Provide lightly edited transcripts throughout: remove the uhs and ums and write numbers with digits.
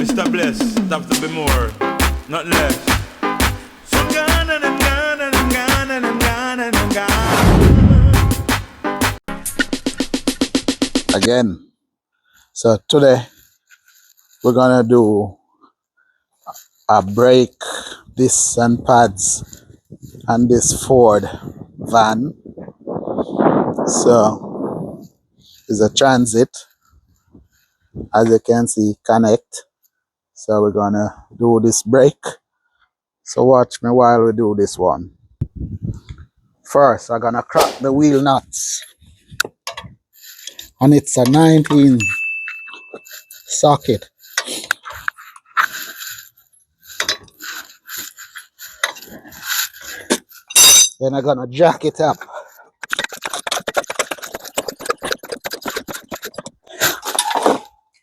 Mr. Bless, it have to be more, not less. So gone and I'm gone and I'm gone and I'm gone and I'm gone. Again. So today we're gonna do a brake disc and pads on this Ford van. So it's a transit, as you can see, connect. So we're gonna do this brake. So watch me while we do this one. First, I'm gonna crack the wheel nuts, and it's a 19 socket. Then I'm gonna jack it up.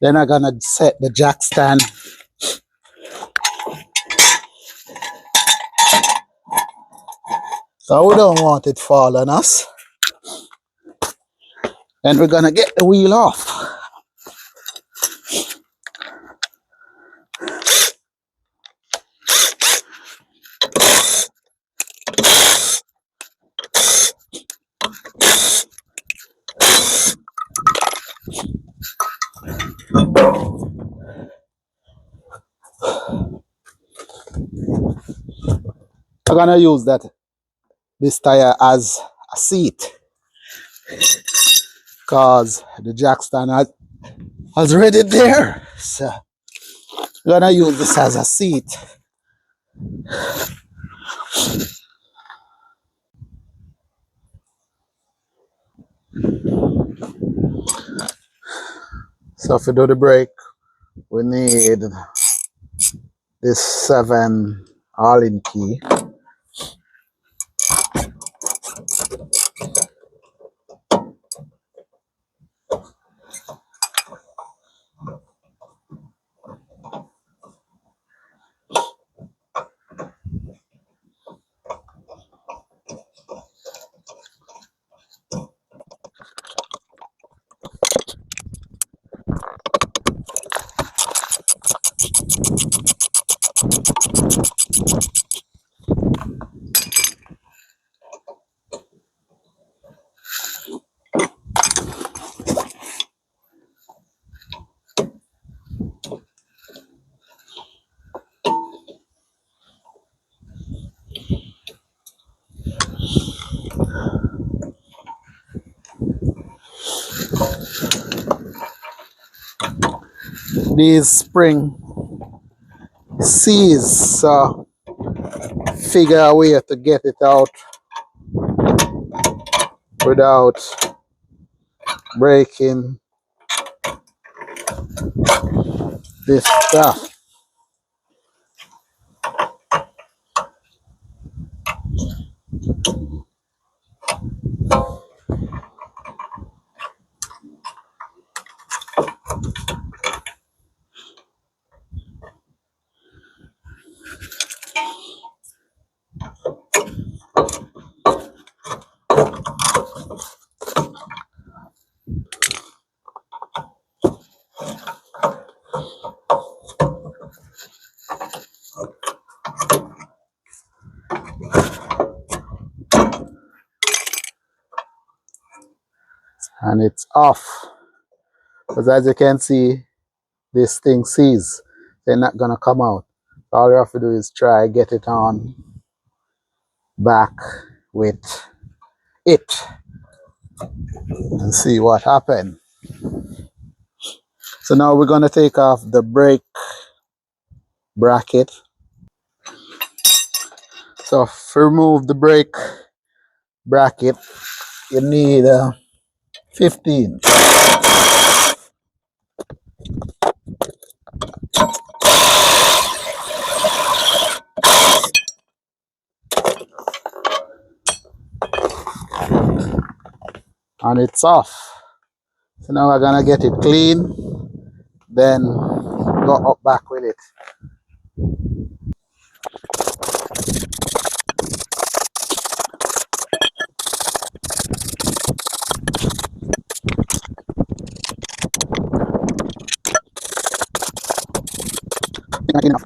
Then I'm gonna set the jack stand. So we don't want it fall on us. Then we're gonna get the wheel off. I'm gonna use this tire as a seat, cause the jack stand has already there. So we're gonna use this as a seat. So if we do the brake, we need this 7 Allen key. These spring C's, so figure a way to get it out without breaking this stuff. And it's off, because as you can see, this thing sees they're not gonna come out. All you have to do is try get it on back with it and see what happened. So now we're gonna take off the brake bracket. So to remove the brake bracket, you need 15. And it's off. So now we're gonna get it clean, then go up back with it. Enough.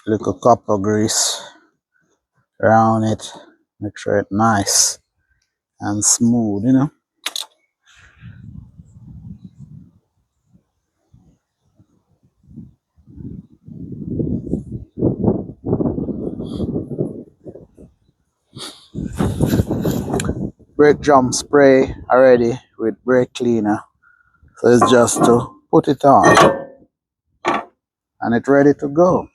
Little copper grease around it. Make sure it's nice and smooth, you know. Brake drum spray already with brake cleaner. So it's just to put it on and it's ready to go.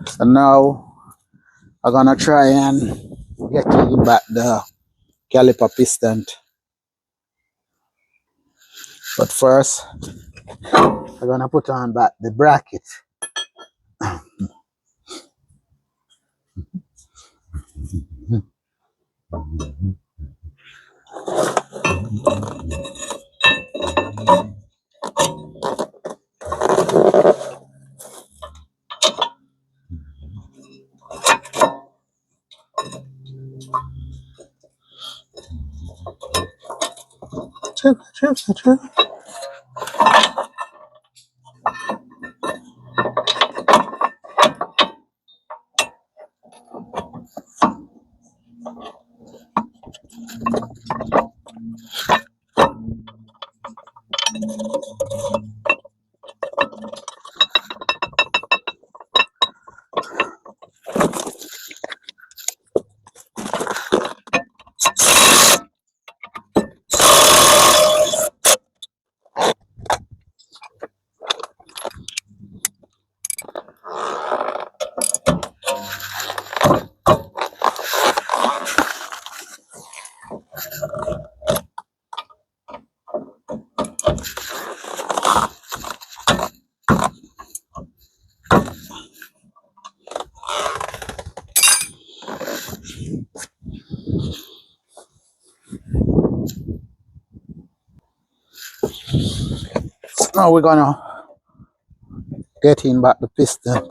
So now I'm gonna try and get back the caliper piston. But first, I'm gonna put on back the bracket. So now we're gonna get in back the piston.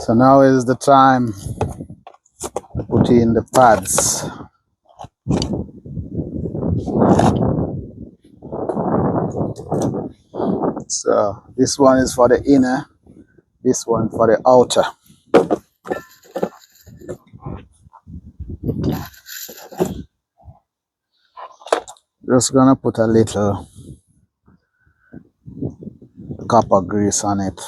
So now is the time to put in the pads. So this one is for the inner, this one for the outer. Just gonna put a little copper grease on it.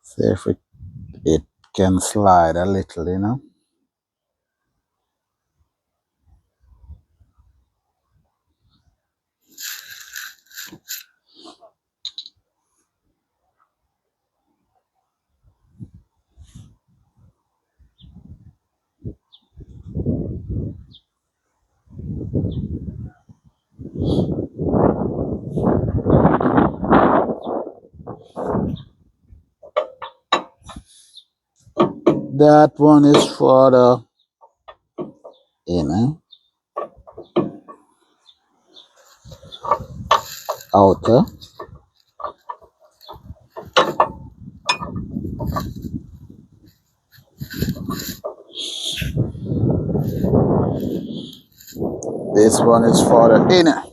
See if it can slide a little, you know. That one is for the inner, outer. This one is for the inner.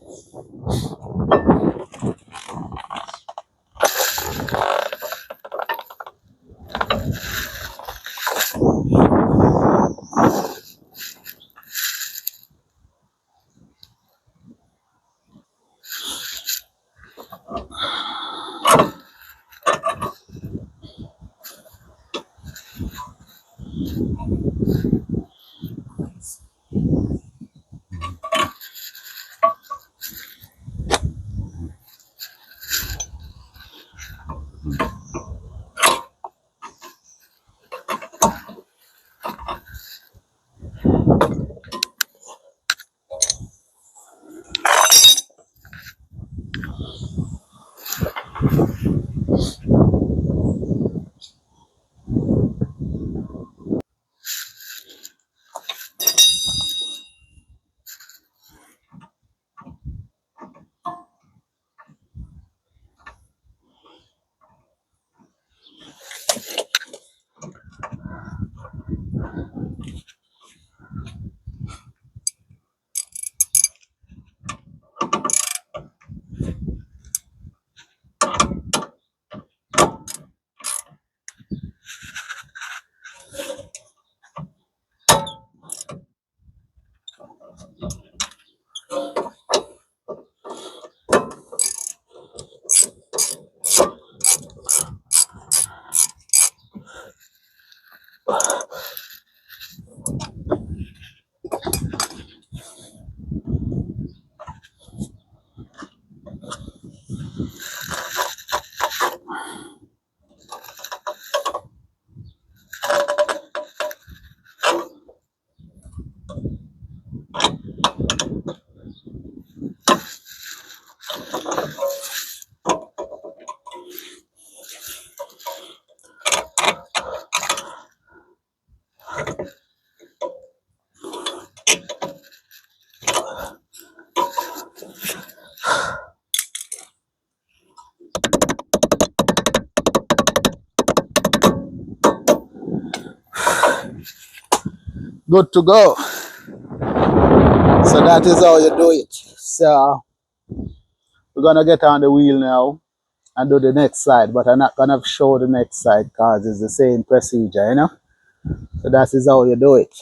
Good to go. So that is how you do it. So we're gonna get on the wheel now and do the next side, but I'm not gonna show the next side because it's the same procedure, you know. So that is how you do it.